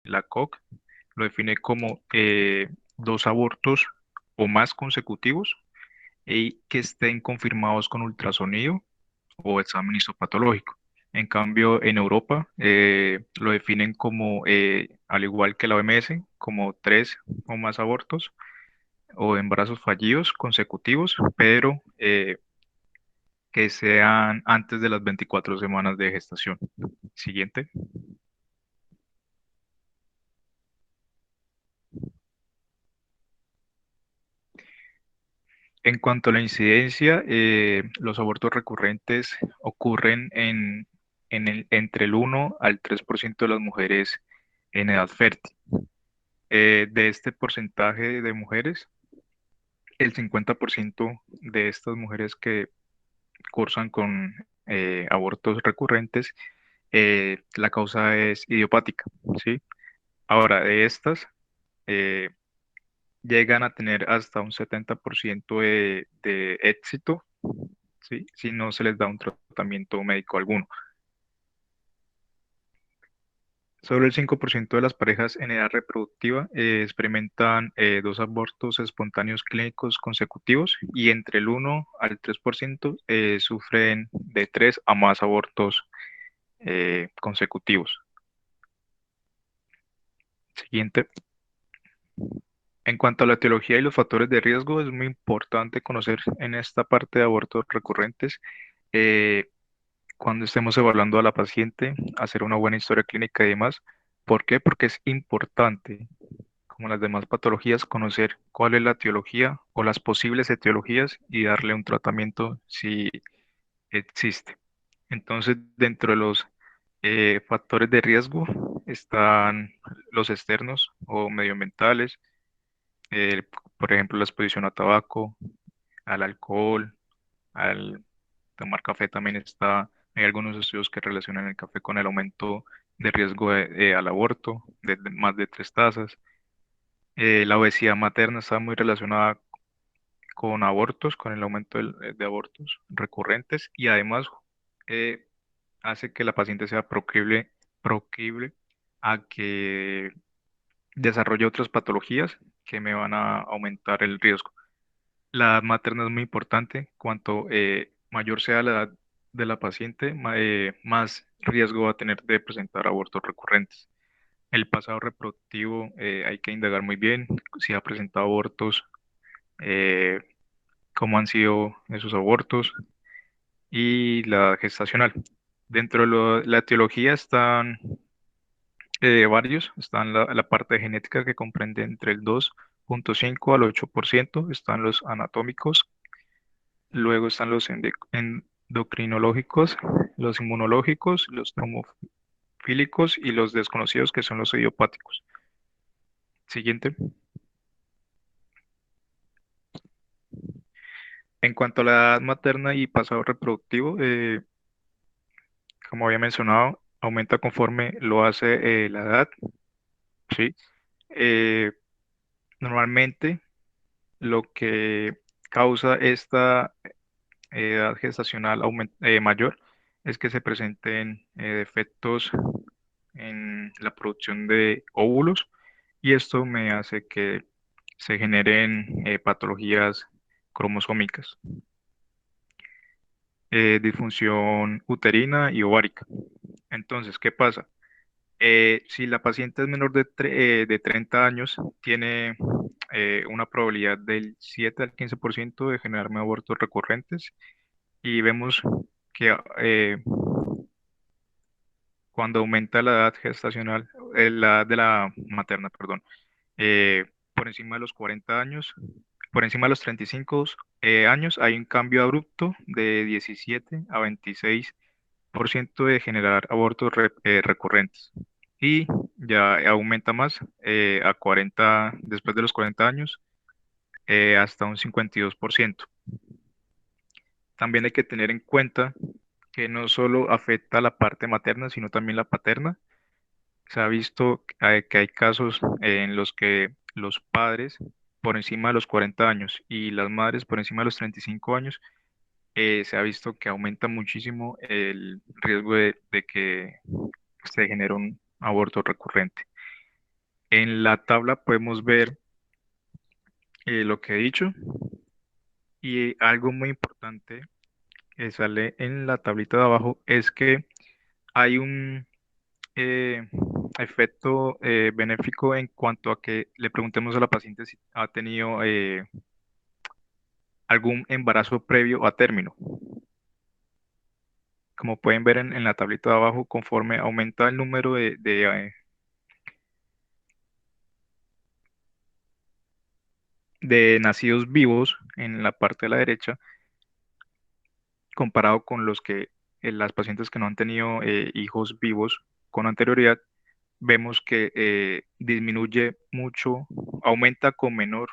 la COC lo define como dos abortos o más consecutivos y que estén confirmados con ultrasonido o examen histopatológico. En cambio, en Europa lo definen como, al igual que la OMS, como tres o más abortos o embarazos fallidos consecutivos, pero que sean antes de las 24 semanas de gestación. Siguiente. En cuanto a la incidencia, los abortos recurrentes ocurren entre el 1 al 3% de las mujeres en edad fértil. De este porcentaje de mujeres, el 50% de estas mujeres que cursan con abortos recurrentes, la causa es idiopática, ¿sí? Ahora, de estas, eh, llegan a tener hasta un 70% de éxito, ¿sí? Si no se les da un tratamiento médico alguno. Solo el 5% de las parejas en edad reproductiva experimentan dos abortos espontáneos clínicos consecutivos y entre el 1 al 3% sufren de 3 a más abortos consecutivos. Siguiente. En cuanto a la etiología y los factores de riesgo, es muy importante conocer en esta parte de abortos recurrentes, eh, cuando estemos evaluando a la paciente, hacer una buena historia clínica y demás. ¿Por qué? Porque es importante, como las demás patologías, conocer cuál es la etiología o las posibles etiologías y darle un tratamiento si existe. Entonces, dentro de los factores de riesgo están los externos o medioambientales, eh, por ejemplo, la exposición a tabaco, al alcohol, al tomar café también está. Hay algunos estudios que relacionan el café con el aumento de riesgo al aborto, de más de 3 tazas. La obesidad materna está muy relacionada con abortos, con el aumento de abortos recurrentes y además eh, hace que la paciente sea proclive a que desarrolle otras patologías que me van a aumentar el riesgo. La edad materna es muy importante. Cuanto mayor sea la edad de la paciente, más riesgo va a tener de presentar abortos recurrentes. El pasado reproductivo hay que indagar muy bien si ha presentado abortos, eh, cómo han sido esos abortos y la gestacional. Dentro de la etiología están varios, están la parte genética que comprende entre el 2,5 al 8%, están los anatómicos. Luego están los endocrinológicos, los inmunológicos, los neumofílicos y los desconocidos que son los idiopáticos. Siguiente. En cuanto a la edad materna y pasado reproductivo, como había mencionado, aumenta conforme lo hace la edad, ¿sí? Eh, Normalmente lo que causa esta edad gestacional mayor es que se presenten defectos en la producción de óvulos y esto me hace que se generen patologías cromosómicas, disfunción uterina y ovárica. Entonces, ¿qué pasa? Si la paciente es menor de 30 años, tiene una probabilidad del 7 al 15% de generarme abortos recurrentes y vemos que cuando aumenta la edad gestacional, la edad de la materna, perdón, por encima de los 40 años, por encima de los 35 años, hay un cambio abrupto de 17 a 26% de generar abortos recurrentes. Y ya aumenta más a 40, después de los 40 años, hasta un 52%. También hay que tener en cuenta que no solo afecta a la parte materna, sino también la paterna. Se ha visto que hay casos en los que los padres por encima de los 40 años y las madres por encima de los 35 años, se ha visto que aumenta muchísimo el riesgo de que se genere un aborto recurrente. En la tabla podemos ver lo que he dicho y algo muy importante que sale en la tablita de abajo es que hay un eh, efecto benéfico en cuanto a que le preguntemos a la paciente si ha tenido algún embarazo previo a término. Como pueden ver en la tablita de abajo, conforme aumenta el número de nacidos vivos en la parte de la derecha, comparado con las pacientes que no han tenido hijos vivos con anterioridad, vemos que disminuye mucho, aumenta con menor,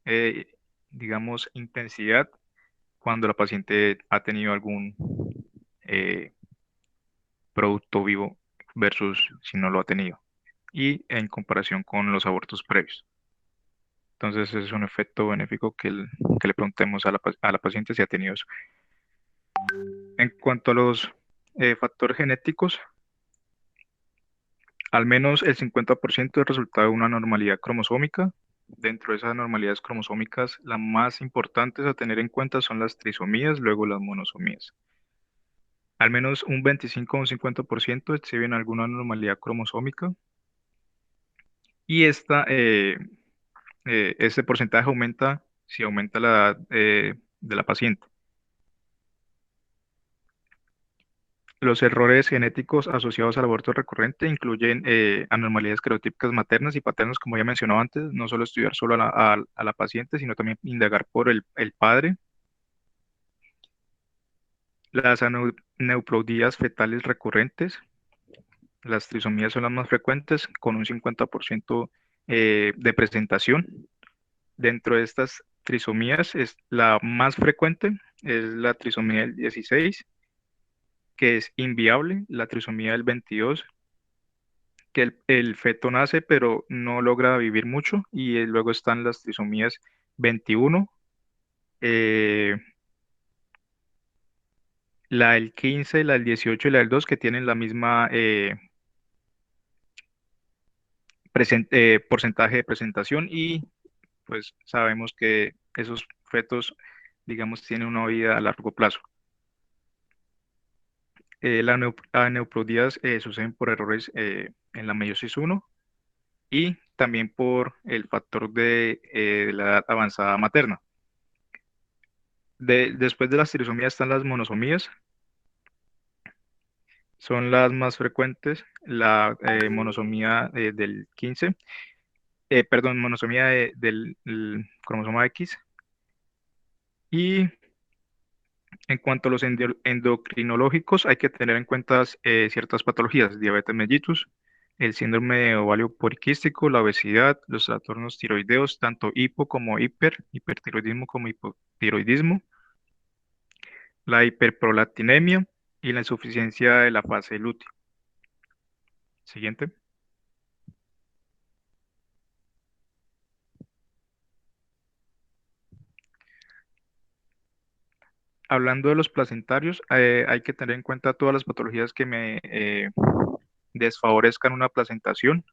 eh, digamos, intensidad cuando la paciente ha tenido algún eh, producto vivo versus si no lo ha tenido, y en comparación con los abortos previos. Entonces es un efecto benéfico que le preguntemos a la paciente si ha tenido eso. En cuanto a los factores genéticos, al menos el 50% es resultado de una anormalidad cromosómica. Dentro de esas anormalidades cromosómicas, las más importantes a tener en cuenta son las trisomías, luego las monosomías. Al menos un 25 o un 50% exhiben alguna anormalidad cromosómica y este porcentaje aumenta si aumenta la edad de la paciente. Los errores genéticos asociados al aborto recurrente incluyen anormalidades genotípicas maternas y paternas, como ya mencionaba antes, no solo estudiar solo a la paciente, sino también indagar por el padre. Las aneuploidías fetales recurrentes, las trisomías son las más frecuentes, con un 50% de presentación. Dentro de estas trisomías, es la más frecuente es la trisomía del 16, que es inviable, la trisomía del 22, que el feto nace pero no logra vivir mucho, y luego están las trisomías 21, eh, la del 15, la del 18 y la del 2, que tienen la misma porcentaje de presentación, y pues sabemos que esos fetos, digamos, tienen una vida a largo plazo. Las aneuploidías suceden por errores en la meiosis 1 y también por el factor de la edad avanzada materna. Después de las trisomías están las monosomías, son las más frecuentes. La monosomía del 15, perdón, monosomía del cromosoma X. Y en cuanto a los endocrinológicos, hay que tener en cuenta ciertas patologías: diabetes mellitus, el síndrome ovario poliquístico, la obesidad, los trastornos tiroideos, tanto hipo como hipertiroidismo como hipotiroidismo, la hiperprolactinemia y la insuficiencia de la fase lútea. Siguiente. Hablando de los placentarios, hay que tener en cuenta todas las patologías que me desfavorezcan una placentación.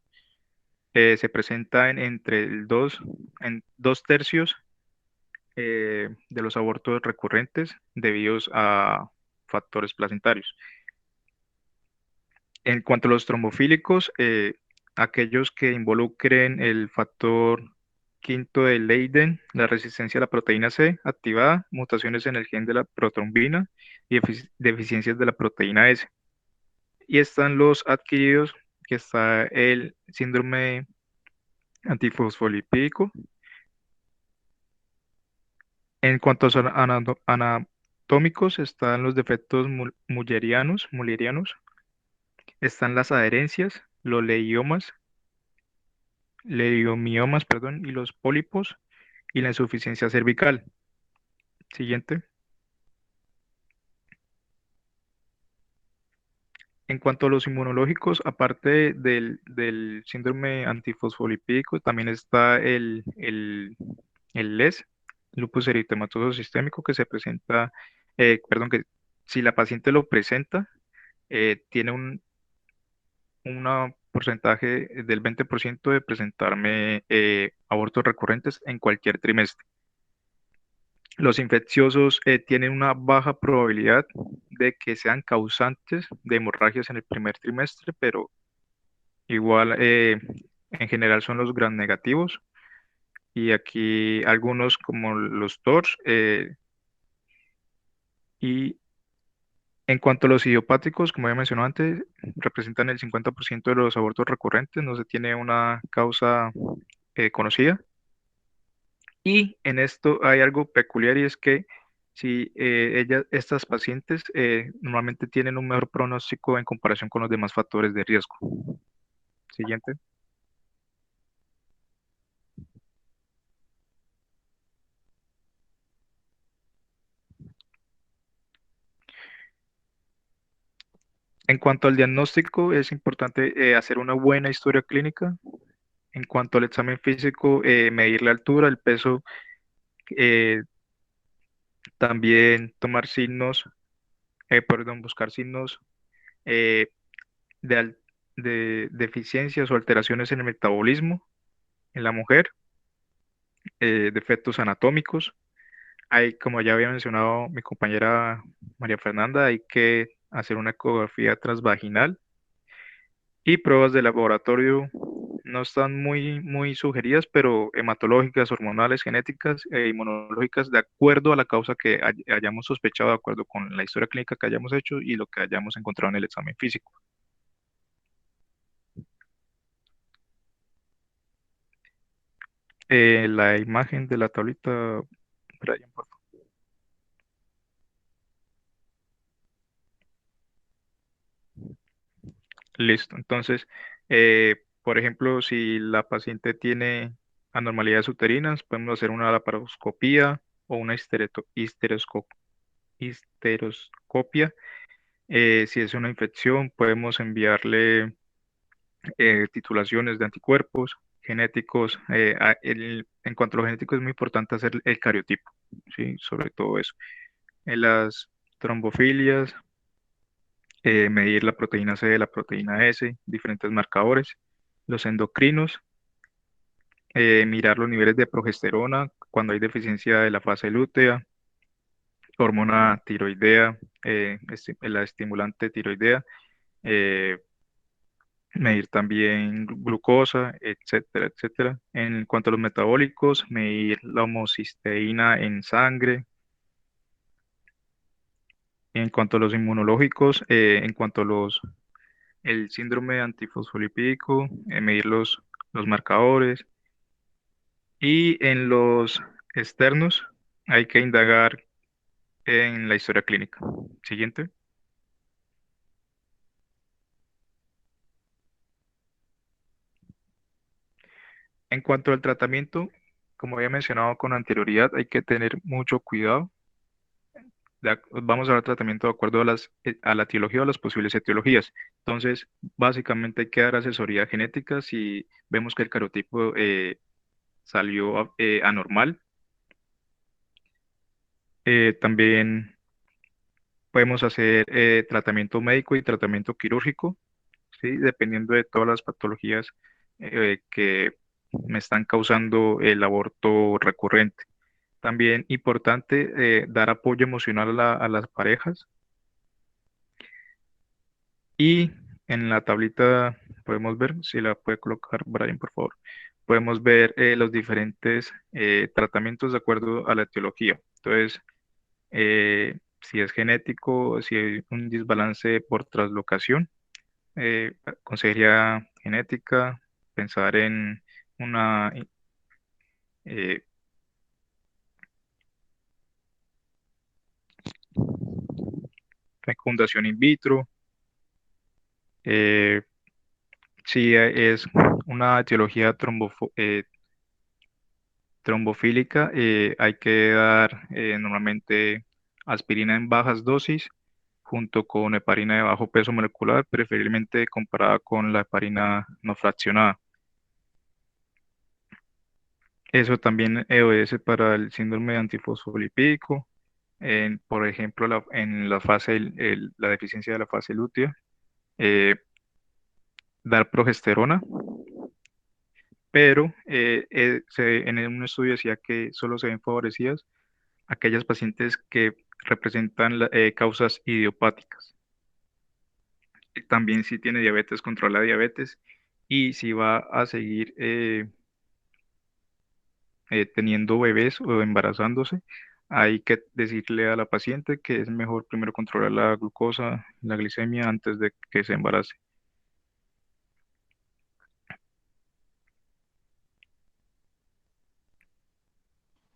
Se presenta en 2 tercios de los abortos recurrentes debidos a factores placentarios. En cuanto a los trombofílicos, aquellos que involucren el factor quinto de Leiden, la resistencia a la proteína C activada, mutaciones en el gen de la protrombina y deficiencias de la proteína S. Y están los adquiridos, que está el síndrome antifosfolipídico. En cuanto a los anatómicos, están los defectos mullerianos, están las adherencias, los leiomiomas, perdón, y los pólipos y la insuficiencia cervical. Siguiente. En cuanto a los inmunológicos, aparte del síndrome antifosfolipídico, también está el LES, lupus eritematoso sistémico, que se presenta, perdón, que si la paciente lo presenta, tiene una porcentaje del 20% de presentarme abortos recurrentes en cualquier trimestre. Los infecciosos tienen una baja probabilidad de que sean causantes de hemorragias en el primer trimestre, pero igual en general son los gram negativos. Y aquí algunos como los TORS. Y en cuanto a los idiopáticos, como ya mencioné antes, representan el 50% de los abortos recurrentes, no se tiene una causa conocida. Y en esto hay algo peculiar y es que si estas pacientes normalmente tienen un mejor pronóstico en comparación con los demás factores de riesgo. Siguiente. En cuanto al diagnóstico, es importante hacer una buena historia clínica. En cuanto al examen físico, medir la altura, el peso, eh, también tomar signos, perdón, buscar signos eh, de, de deficiencias o alteraciones en el metabolismo en la mujer, defectos anatómicos. Hay, como ya había mencionado mi compañera María Fernanda, hay que hacer una ecografía transvaginal y pruebas de laboratorio no están muy sugeridas, pero hematológicas, hormonales, genéticas e inmunológicas, de acuerdo a la causa que hayamos sospechado, de acuerdo con la historia clínica que hayamos hecho y lo que hayamos encontrado en el examen físico. La imagen de la tablita, Brian, por favor. Listo. Entonces, por ejemplo, si la paciente tiene anormalidades uterinas, podemos hacer una laparoscopía o una histeroscopia. Si es una infección, podemos enviarle titulaciones de anticuerpos genéticos. En cuanto a lo genético, es muy importante hacer el cariotipo, ¿sí? Sobre todo eso. En las trombofilias, medir la proteína C, la proteína S, diferentes marcadores. Los endocrinos, mirar los niveles de progesterona cuando hay deficiencia de la fase lútea, hormona tiroidea, la estimulante tiroidea, eh, medir también glucosa, etcétera, etcétera. En cuanto a los metabólicos, medir la homocisteína en sangre. En cuanto a los inmunológicos, en cuanto a el síndrome antifosfolipídico, medir los marcadores. Y en los externos, hay que indagar en la historia clínica. Siguiente. En cuanto al tratamiento, como había mencionado con anterioridad, hay que tener mucho cuidado. Vamos a dar tratamiento de acuerdo a la etiología o las posibles etiologías. Entonces, básicamente hay que dar asesoría genética si vemos que el carotipo salió anormal. También podemos hacer tratamiento médico y tratamiento quirúrgico, ¿sí? Dependiendo de todas las patologías que me están causando el aborto recurrente. También importante dar apoyo emocional a las parejas. Y en la tablita podemos ver, si la puede colocar Brian, por favor, podemos ver los diferentes tratamientos de acuerdo a la etiología. Entonces, si es genético, si hay un desbalance por translocación, consejería genética, pensar en una eh, fecundación in vitro. eh, si es una etiología trombofílica, hay que dar normalmente aspirina en bajas dosis junto con heparina de bajo peso molecular, preferiblemente comparada con la heparina no fraccionada. Eso también obedece para el síndrome antifosfolipídico, por ejemplo, en la fase, la deficiencia de la fase lútea. dar progesterona, pero en un estudio decía que solo se ven favorecidas aquellas pacientes que representan causas idiopáticas. También si tiene diabetes, controla diabetes, y si va a seguir teniendo bebés o embarazándose, hay que decirle a la paciente que es mejor primero controlar la glucosa, la glicemia antes de que se embarace.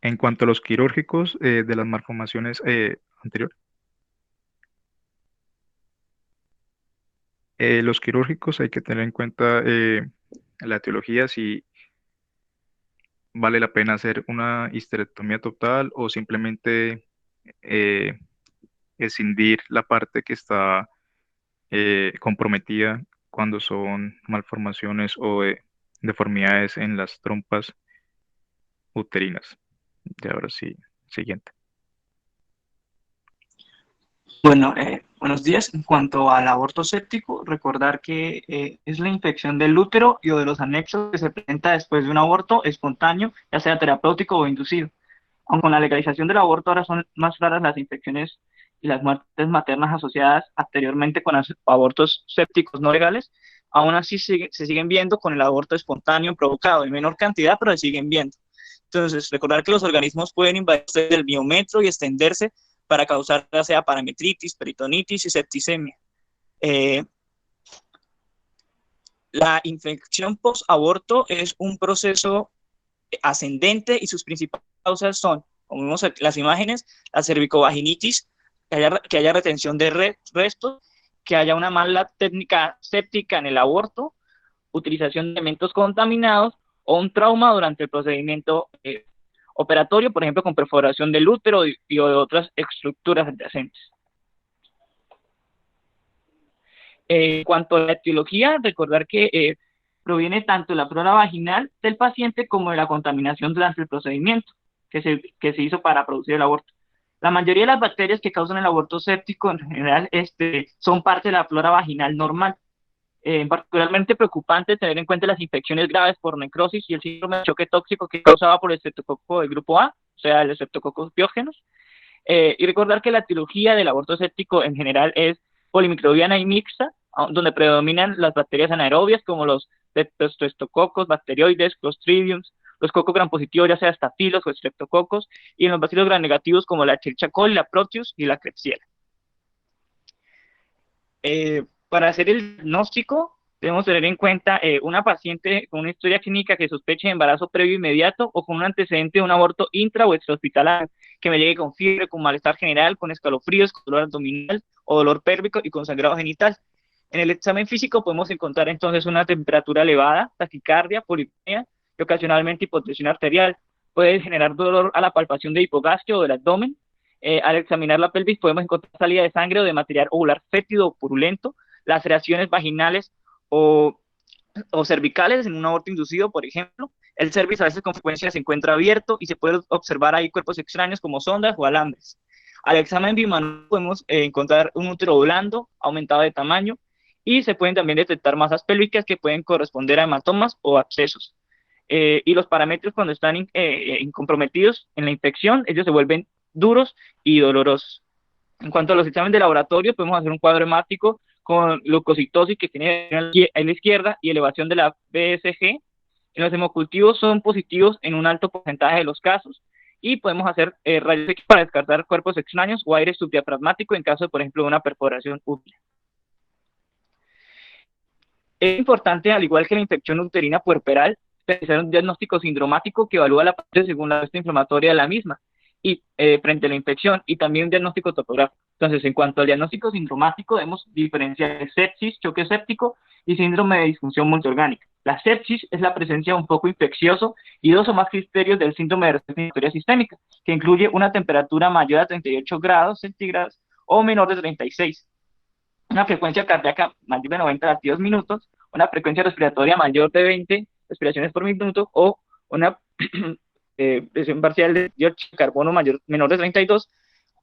En cuanto a los quirúrgicos de las malformaciones anteriores, los quirúrgicos hay que tener en cuenta la etiología, si vale la pena hacer una histerectomía total o simplemente eh, escindir la parte que está comprometida cuando son malformaciones o deformidades en las trompas uterinas. Y ahora sí, siguiente. Bueno, buenos días. En cuanto al aborto séptico, recordar que es la infección del útero y o de los anexos que se presenta después de un aborto espontáneo, ya sea terapéutico o inducido. Aunque con la legalización del aborto ahora son más raras las infecciones y las muertes maternas asociadas anteriormente con abortos sépticos no legales, aún así se siguen viendo con el aborto espontáneo provocado en menor cantidad, pero se siguen viendo. Entonces, recordar que los organismos pueden invadir el biometro y extenderse para causar ya sea parametritis, peritonitis y septicemia. Eh, la infección post-aborto es un proceso ascendente y sus principales causas son, como vemos en las imágenes, la cervicovaginitis, que haya retención de restos, que haya una mala técnica séptica en el aborto, utilización de elementos contaminados o un trauma durante el procedimiento operatorio, por ejemplo, con perforación del útero y de otras estructuras adyacentes. En cuanto a la etiología, recordar que proviene tanto de la flora vaginal del paciente como de la contaminación durante el procedimiento que se hizo para producir el aborto. La mayoría de las bacterias que causan el aborto séptico en general son parte de la flora vaginal normal. Particularmente preocupante tener en cuenta las infecciones graves por necrosis y el síndrome de choque tóxico que causaba por el estreptococo del grupo A, o sea, el estreptococcus biógenos. Y recordar que la etiología del aborto séptico en general es polimicrobiana y mixta, donde predominan las bacterias anaerobias como los testoestococos, bacteroides, clostridiums, los cocos gram positivos, ya sea estafilos o streptococos, y en los bacilos gram negativos como la Escherichia coli, la Proteus y la Klebsiella. Para hacer el diagnóstico, debemos tener en cuenta una paciente con una historia clínica que sospeche de embarazo previo inmediato o con un antecedente de un aborto intra o extrahospitalario, que me llegue con fiebre, con malestar general, con escalofríos, con dolor abdominal o dolor pélvico y con sangrado genital. En el examen físico podemos encontrar entonces una temperatura elevada, taquicardia, polipnea y ocasionalmente hipotensión arterial. Puede generar dolor a la palpación de hipogastrio o del abdomen. Al examinar la pelvis podemos encontrar salida de sangre o de material ovular fétido o purulento, laceraciones vaginales o, o cervicales en un aborto inducido, por ejemplo. El cervix a veces con frecuencia se encuentra abierto y se puede observar ahí cuerpos extraños como sondas o alambres. Al examen bimanual podemos encontrar un útero blando, aumentado de tamaño, y se pueden también detectar masas pélvicas que pueden corresponder a hematomas o abscesos. Y los parámetros cuando están comprometidos en la infección, ellos se vuelven duros y dolorosos. En cuanto a los exámenes de laboratorio, podemos hacer un cuadro hemático con leucocitosis que tiene en la izquierda y elevación de la BSG. En los hemocultivos son positivos en un alto porcentaje de los casos y podemos hacer rayos X para descartar cuerpos extraños o aire subdiafragmático en caso de, por ejemplo, de una perforación útera. Es importante, al igual que la infección uterina puerperal, realizar un diagnóstico sindromático que evalúa la parte según la respuesta inflamatoria de la misma y frente a la infección, y también un diagnóstico topográfico. Entonces, en cuanto al diagnóstico sindromático, debemos diferenciar sepsis, choque séptico y síndrome de disfunción multiorgánica. La sepsis es la presencia de un foco infeccioso y dos o más criterios del síndrome de respuesta inflamatoria sistémica, que incluye una temperatura mayor a 38 grados centígrados o menor de 36, una frecuencia cardíaca mayor de 90 latidos minutos, una frecuencia respiratoria mayor de 20 respiraciones por minuto o una presión parcial de dióxido de carbono menor de 32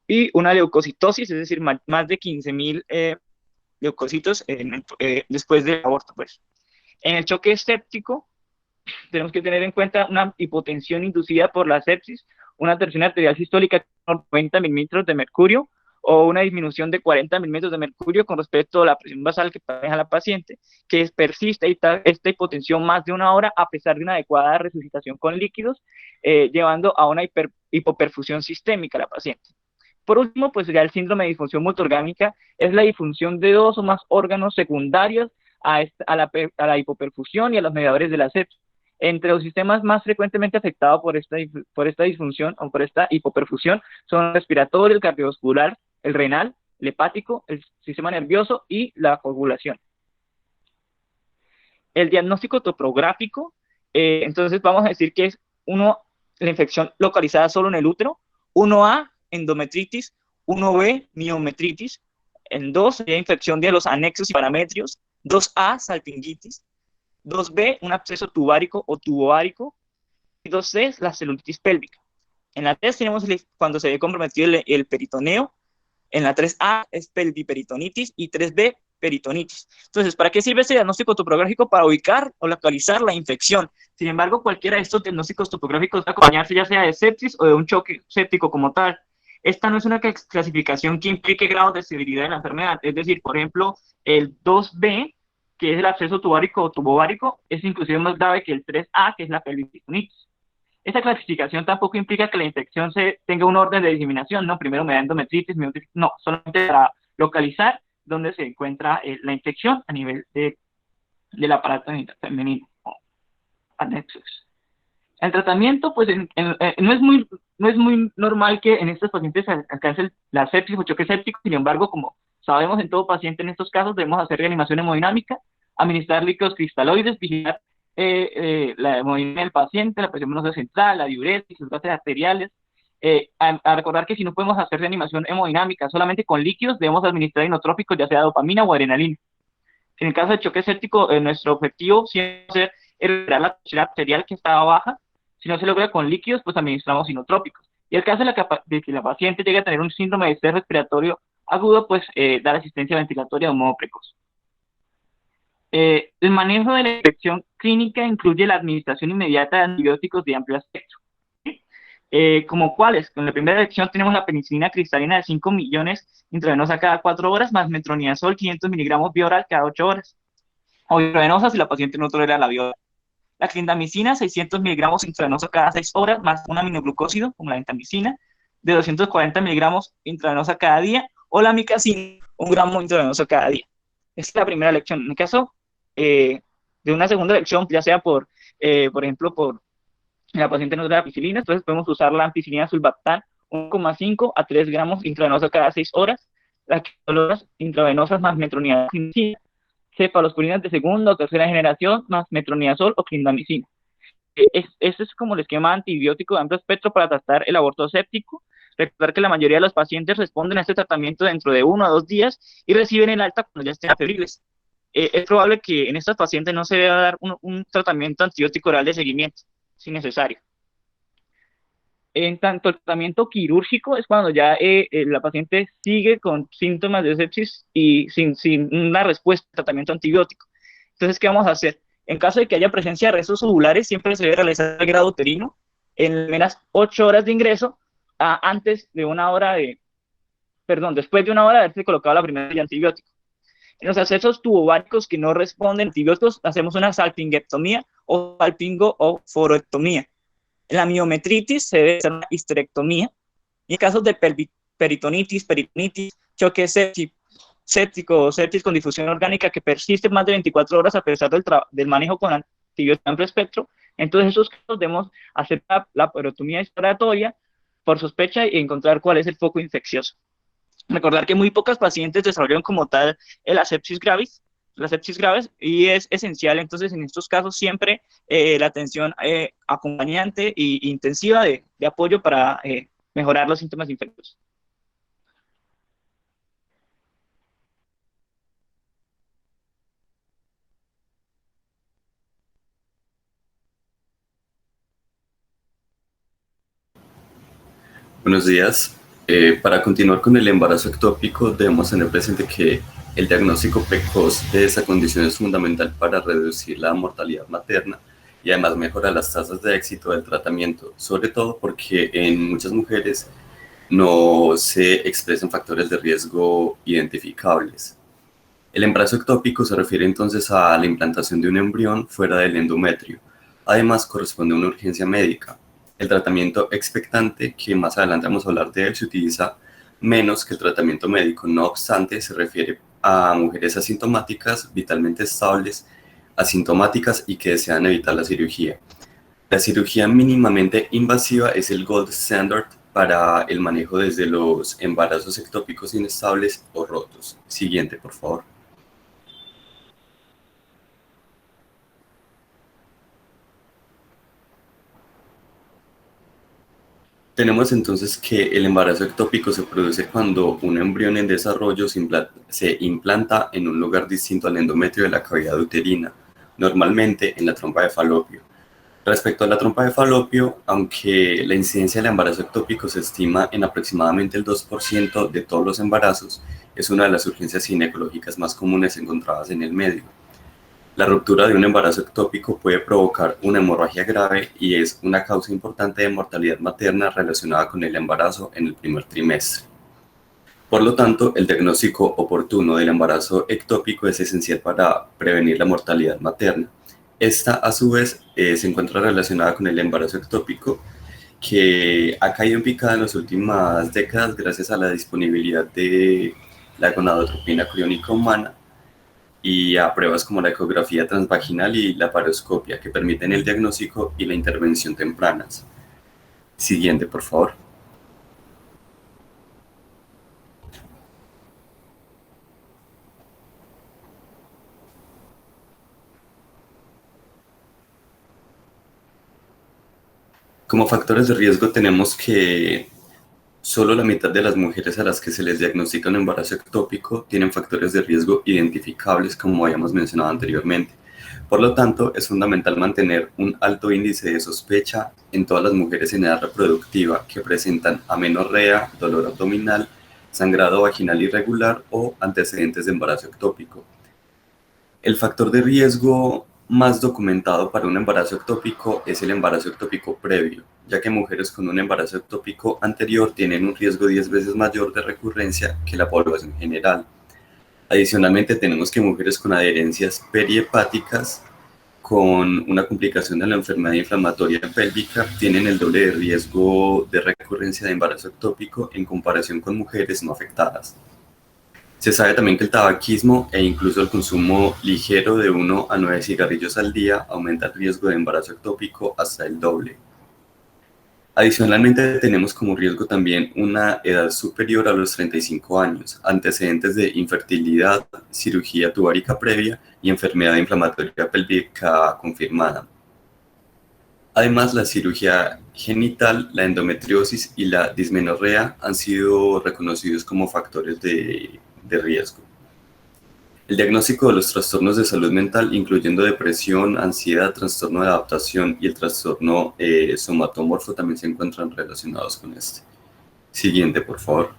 y una leucocitosis, es decir, más de 15.000 leucocitos después del aborto, pues. En el choque séptico, tenemos que tener en cuenta una hipotensión inducida por la sepsis, una tensión arterial sistólica de 90 milímetros de mercurio o una disminución de 40 milímetros de mercurio con respecto a la presión basal que maneja la paciente, que persiste esta hipotensión más de una hora a pesar de una adecuada resucitación con líquidos, llevando a una hipoperfusión sistémica a la paciente. Por último, pues ya el síndrome de disfunción multiorgánica es la disfunción de dos o más órganos secundarios a la hipoperfusión y a los mediadores de la sepsis. Entre los sistemas más frecuentemente afectados por esta disfunción o por esta hipoperfusión son el respiratorio, el cardiovascular, el renal, el hepático, el sistema nervioso y la coagulación. El diagnóstico topográfico, entonces vamos a decir que es la infección localizada solo en el útero, 1A, endometritis, 1B, miometritis, en 2 sería infección de los anexos y parametrios, 2A, salpingitis, 2B, un absceso tubárico o tubovárico, y 2C es la celulitis pélvica. En la 3 tenemos cuando se ve comprometido el peritoneo, en la 3A es pelviperitonitis y 3B peritonitis. Entonces, ¿para qué sirve este diagnóstico topográfico? Para ubicar o localizar la infección. Sin embargo, cualquiera de estos diagnósticos topográficos debe acompañarse ya sea de sepsis o de un choque séptico como tal. Esta no es una clasificación que implique grados de severidad de la enfermedad. Es decir, por ejemplo, el 2B, que es el absceso tubárico o tubovárico, es inclusive más grave que el 3A, que es la pelviperitonitis. Esta clasificación tampoco implica que la infección tenga un orden de diseminación, ¿no? Primero me da endometritis, miometritis, no, solamente para localizar dónde se encuentra la infección a nivel del aparato femenino o anexos. El tratamiento, pues, no es muy normal que en estos pacientes alcance la sepsis o choque séptico. Sin embargo, como sabemos en todo paciente en estos casos, debemos hacer reanimación hemodinámica, administrar líquidos cristaloides, vigilar la movimiento del paciente, la presión venosa central, la diuresis, los gases arteriales. A recordar que si no podemos hacer reanimación hemodinámica solamente con líquidos, debemos administrar inotrópicos, ya sea dopamina o adrenalina. En el caso de choque séptico, nuestro objetivo siempre es recuperar la presión arterial que estaba baja. Si no se logra con líquidos, pues administramos inotrópicos. Y en el caso de que la paciente llegue a tener un síndrome de estrés respiratorio agudo, pues dar asistencia ventilatoria de un modo precoz. El manejo de la infección clínica incluye la administración inmediata de antibióticos de amplio espectro. ¿Como cuáles? Con la primera elección tenemos la penicilina cristalina de 5 millones intravenosa cada 4 horas, más metronidazol 500 miligramos vía oral cada 8 horas. O intravenosa si la paciente no tolera la vía oral. La clindamicina, 600 miligramos intravenosa cada 6 horas, más un aminoglucósido, como la ventamicina, de 240 miligramos intravenosa cada día, o la amicacina, 1 gramo intravenoso cada día. Esta es la primera elección. En el caso de una segunda elección, ya sea por ejemplo, por la paciente no tolera ampicilina, entonces podemos usar la ampicilina sulbactam 1,5 a 3 gramos intravenosa cada 6 horas, las intravenosas más metronidazol, cefalosporinas de segunda o tercera generación, más metronidazol o clindamicina. Este es como el esquema antibiótico de amplio espectro para tratar el aborto séptico. Recordar que la mayoría de los pacientes responden a este tratamiento dentro de 1 a 2 días y reciben el alta cuando ya estén febriles. Es probable que en estos pacientes no se deba dar un tratamiento antibiótico oral de seguimiento, si necesario. En tanto, el tratamiento quirúrgico es cuando ya la paciente sigue con síntomas de sepsis y sin una respuesta al tratamiento antibiótico. Entonces, ¿qué vamos a hacer? En caso de que haya presencia de restos ovulares, siempre se debe realizar el grado uterino en menos 8 horas de ingreso, antes de una hora después de una hora de haberse colocado la primera de antibiótico. En los accesos tubováricos que no responden a antibióticos, hacemos una salpingectomía o salpingo o foroectomía. En la miometritis se debe hacer una histerectomía. Y en casos de peritonitis, choque séptico o sepsis con difusión orgánica que persiste más de 24 horas a pesar del manejo con antibióticos de amplio espectro, entonces en esos casos debemos hacer la porotomía exploratoria por sospecha y encontrar cuál es el foco infeccioso. Recordar que muy pocas pacientes desarrollan como tal las sepsis graves, y es esencial entonces en estos casos siempre la atención acompañante e intensiva de apoyo para mejorar los síntomas infecciosos. Buenos días. Para continuar con el embarazo ectópico, debemos tener presente que El diagnóstico precoz de esa condición es fundamental para reducir la mortalidad materna y además mejora las tasas de éxito del tratamiento, sobre todo porque en muchas mujeres no se expresan factores de riesgo identificables. El embarazo ectópico se refiere entonces a la implantación de un embrión fuera del endometrio. Además, corresponde a una urgencia médica. El tratamiento expectante, que más adelante vamos a hablar de él, se utiliza menos que el tratamiento médico. No obstante, se refiere a mujeres asintomáticas, vitalmente estables, asintomáticas y que desean evitar la cirugía. La cirugía mínimamente invasiva es el gold standard para el manejo desde los embarazos ectópicos inestables o rotos. Siguiente, por favor. Tenemos entonces que el embarazo ectópico se produce cuando un embrión en desarrollo se implanta en un lugar distinto al endometrio de la cavidad uterina, normalmente en la trompa de falopio. Respecto a la trompa de falopio, aunque la incidencia del embarazo ectópico se estima en aproximadamente el 2% de todos los embarazos, es una de las urgencias ginecológicas más comunes encontradas en el medio. La ruptura de un embarazo ectópico puede provocar una hemorragia grave y es una causa importante de mortalidad materna relacionada con el embarazo en el primer trimestre. Por lo tanto, el diagnóstico oportuno del embarazo ectópico es esencial para prevenir la mortalidad materna. Esta, a su vez, se encuentra relacionada con el embarazo ectópico, que ha caído en picada en las últimas décadas gracias a la disponibilidad de la gonadotropina coriónica humana y a pruebas como la ecografía transvaginal y la paroscopia, que permiten el diagnóstico y la intervención tempranas. Siguiente, por favor. Como factores de riesgo tenemos que solo la mitad de las mujeres a las que se les diagnostica un embarazo ectópico tienen factores de riesgo identificables, como habíamos mencionado anteriormente. Por lo tanto, es fundamental mantener un alto índice de sospecha en todas las mujeres en edad reproductiva que presentan amenorrea, dolor abdominal, sangrado vaginal irregular o antecedentes de embarazo ectópico. El factor de riesgo más documentado para un embarazo ectópico es el embarazo ectópico previo, ya que mujeres con un embarazo ectópico anterior tienen un riesgo 10 veces mayor de recurrencia que la población general. Adicionalmente, tenemos que mujeres con adherencias perihepáticas con una complicación de la enfermedad inflamatoria pélvica tienen el doble de riesgo de recurrencia de embarazo ectópico en comparación con mujeres no afectadas. Se sabe también que el tabaquismo e incluso el consumo ligero de 1 a 9 cigarrillos al día aumenta el riesgo de embarazo ectópico hasta el doble. Adicionalmente, tenemos como riesgo también una edad superior a los 35 años, antecedentes de infertilidad, cirugía tubárica previa y enfermedad inflamatoria pélvica confirmada. Además, la cirugía genital, la endometriosis y la dismenorrea han sido reconocidos como factores de riesgo. El diagnóstico de los trastornos de salud mental, incluyendo depresión, ansiedad, trastorno de adaptación y el trastorno somatomorfo, también se encuentran relacionados con este. Siguiente, por favor.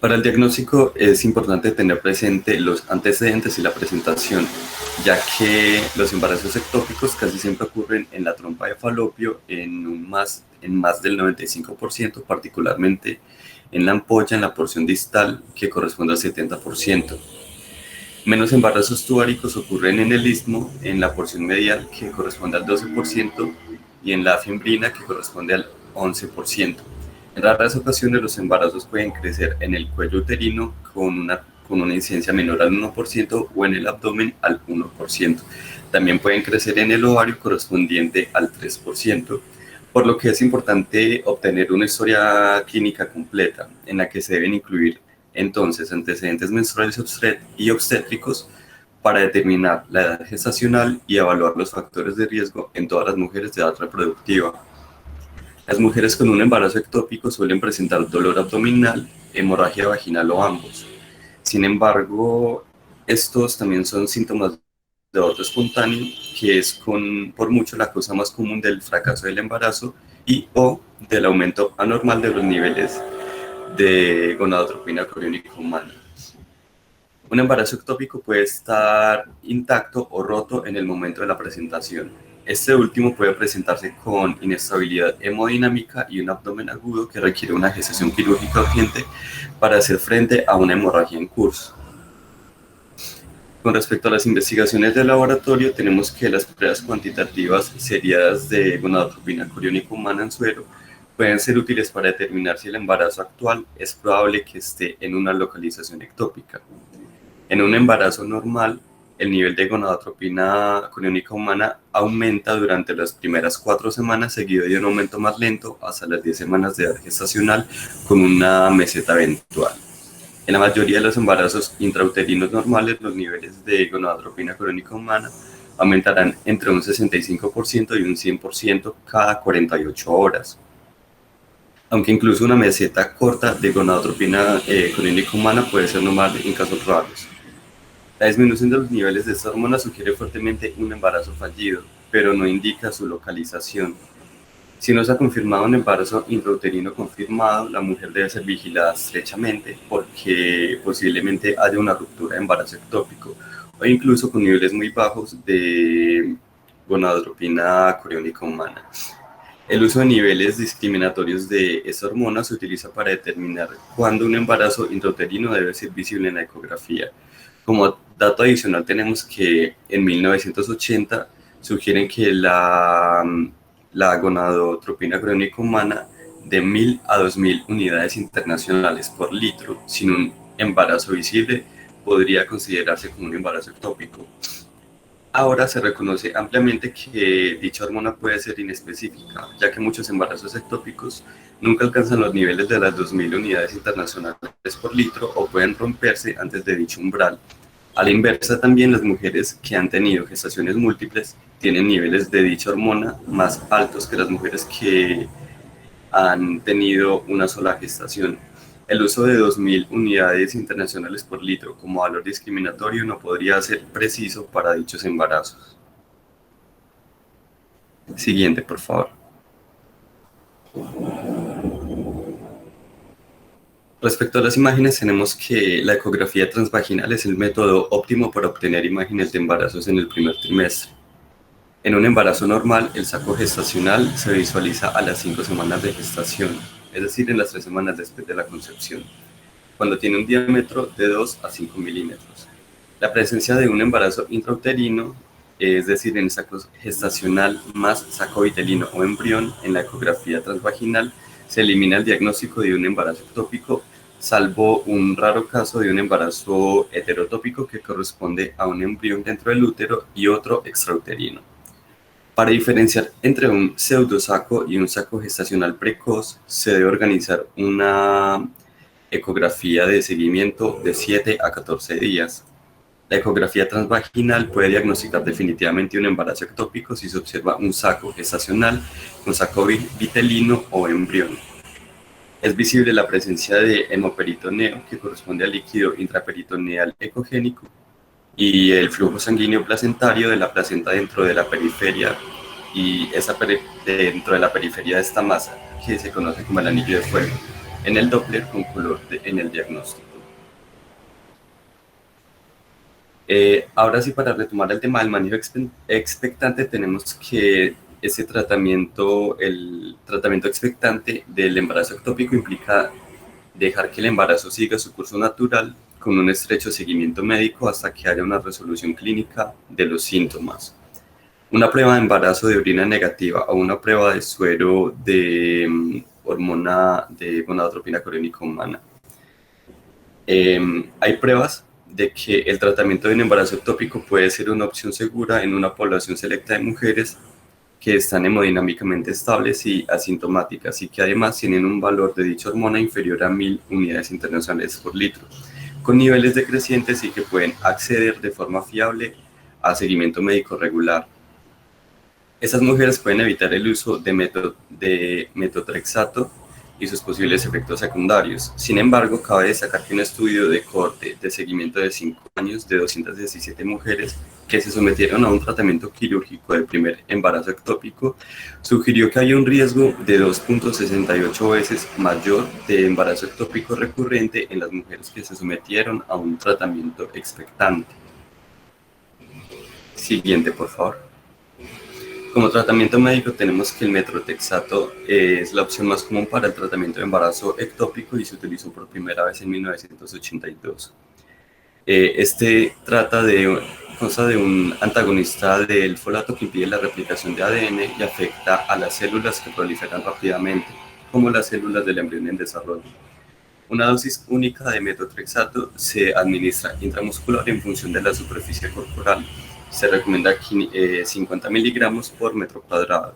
Para el diagnóstico es importante tener presente los antecedentes y la presentación, ya que los embarazos ectópicos casi siempre ocurren en la trompa de falopio en más del 95%, particularmente en la ampolla, en la porción distal, que corresponde al 70%. Menos embarazos tubáricos ocurren en el istmo, en la porción medial, que corresponde al 12%, y en la fimbrina, que corresponde al 11%. En raras ocasiones los embarazos pueden crecer en el cuello uterino con una incidencia menor al 1% o en el abdomen al 1%. También pueden crecer en el ovario correspondiente al 3%. Por lo que es importante obtener una historia clínica completa, en la que se deben incluir entonces antecedentes menstruales y obstétricos para determinar la edad gestacional y evaluar los factores de riesgo en todas las mujeres de edad reproductiva. Las mujeres con un embarazo ectópico suelen presentar dolor abdominal, hemorragia vaginal o ambos. Sin embargo, estos también son síntomas de aborto espontáneo, que es por mucho la causa más común del fracaso del embarazo y o del aumento anormal de los niveles de gonadotropina coriónica humana. Un embarazo ectópico puede estar intacto o roto en el momento de la presentación. Este último puede presentarse con inestabilidad hemodinámica y un abdomen agudo que requiere una gestación quirúrgica urgente para hacer frente a una hemorragia en curso. Con respecto a las investigaciones de laboratorio, tenemos que las pruebas cuantitativas seriadas de gonadotropina coriónica humana en suero pueden ser útiles para determinar si el embarazo actual es probable que esté en una localización ectópica. En un embarazo normal, el nivel de gonadotropina coriónica humana aumenta durante las primeras 4 semanas, seguido de un aumento más lento hasta las 10 semanas de edad gestacional, con una meseta eventual. En la mayoría de los embarazos intrauterinos normales, los niveles de gonadotropina coriónica humana aumentarán entre un 65% y un 100% cada 48 horas. Aunque incluso una meseta corta de gonadotropina coriónica humana puede ser normal en casos raros. La disminución de los niveles de esta hormona sugiere fuertemente un embarazo fallido, pero no indica su localización. Si no se ha confirmado un embarazo intrauterino confirmado, la mujer debe ser vigilada estrechamente porque posiblemente haya una ruptura de embarazo ectópico o incluso con niveles muy bajos de gonadotropina coriónica humana. El uso de niveles discriminatorios de esta hormona se utiliza para determinar cuándo un embarazo intrauterino debe ser visible en la ecografía. Como dato adicional tenemos que en 1980 sugieren que la gonadotropina coriónica humana de 1000 a 2000 unidades internacionales por litro sin un embarazo visible podría considerarse como un embarazo ectópico. Ahora se reconoce ampliamente que dicha hormona puede ser inespecífica, ya que muchos embarazos ectópicos nunca alcanzan los niveles de las 2000 unidades internacionales por litro o pueden romperse antes de dicho umbral. A la inversa también, las mujeres que han tenido gestaciones múltiples tienen niveles de dicha hormona más altos que las mujeres que han tenido una sola gestación. El uso de 2000 unidades internacionales por litro como valor discriminatorio no podría ser preciso para dichos embarazos. Siguiente, por favor. Respecto a las imágenes, tenemos que la ecografía transvaginal es el método óptimo para obtener imágenes de embarazos en el primer trimestre. En un embarazo normal, el saco gestacional se visualiza a las 5 semanas de gestación, es decir, en las 3 semanas después de la concepción, cuando tiene un diámetro de 2 a 5 milímetros. La presencia de un embarazo intrauterino, es decir, en el saco gestacional más saco vitelino o embrión, en la ecografía transvaginal, se elimina el diagnóstico de un embarazo ectópico, salvo un raro caso de un embarazo heterotópico que corresponde a un embrión dentro del útero y otro extrauterino. Para diferenciar entre un pseudosaco y un saco gestacional precoz, se debe organizar una ecografía de seguimiento de 7 a 14 días. La ecografía transvaginal puede diagnosticar definitivamente un embarazo ectópico si se observa un saco gestacional con saco vitelino o embrión. Es visible la presencia de hemoperitoneo, que corresponde al líquido intraperitoneal ecogénico, y el flujo sanguíneo placentario de la placenta dentro de la periferia, y dentro de la periferia de esta masa, que se conoce como el anillo de fuego, en el Doppler con color en el diagnóstico. Ahora sí, para retomar el tema del manejo expectante, tenemos que el tratamiento expectante del embarazo ectópico implica dejar que el embarazo siga su curso natural con un estrecho seguimiento médico hasta que haya una resolución clínica de los síntomas. Una prueba de embarazo de orina negativa o una prueba de suero de hormona de gonadotropina coriónica humana. Hay pruebas de que el tratamiento de un embarazo ectópico puede ser una opción segura en una población selecta de mujeres que están hemodinámicamente estables y asintomáticas y que además tienen un valor de dicha hormona inferior a 1000 unidades internacionales por litro, con niveles decrecientes y que pueden acceder de forma fiable a seguimiento médico regular. Esas mujeres pueden evitar el uso de metotrexato y sus posibles efectos secundarios. Sin embargo, cabe destacar que un estudio de cohorte de seguimiento de 5 años de 217 mujeres que se sometieron a un tratamiento quirúrgico del primer embarazo ectópico sugirió que había un riesgo de 2.68 veces mayor de embarazo ectópico recurrente en las mujeres que se sometieron a un tratamiento expectante. Siguiente, por favor. Como tratamiento médico tenemos que el metrotexato es la opción más común para el tratamiento de embarazo ectópico y se utilizó por primera vez en 1982. Consta de un antagonista del folato que impide la replicación de ADN y afecta a las células que proliferan rápidamente, como las células del embrión en desarrollo. Una dosis única de metotrexato se administra intramuscular en función de la superficie corporal. Se recomienda 50 miligramos por metro cuadrado.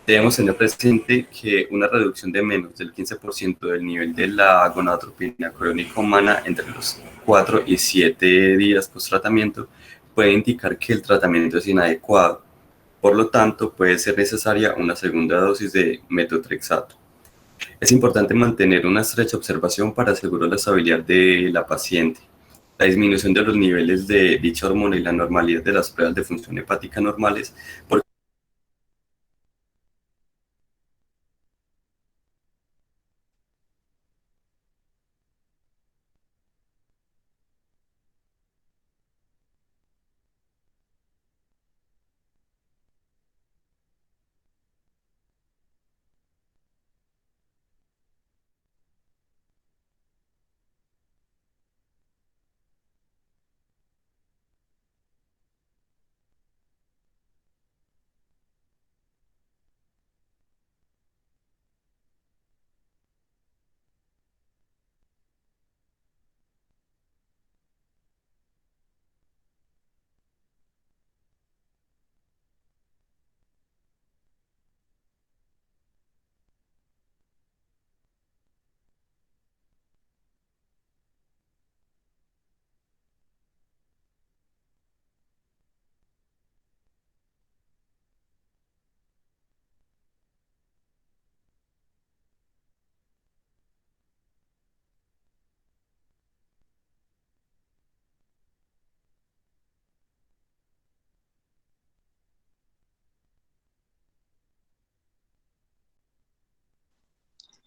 Debemos tener presente que una reducción de menos del 15% del nivel de la gonadotropina crónica humana entre los 4 y 7 días post-tratamiento puede indicar que el tratamiento es inadecuado. Por lo tanto, puede ser necesaria una segunda dosis de metotrexato. Es importante mantener una estrecha observación para asegurar la estabilidad de la paciente. La disminución de los niveles de dicha hormona y la normalidad de las pruebas de función hepática normales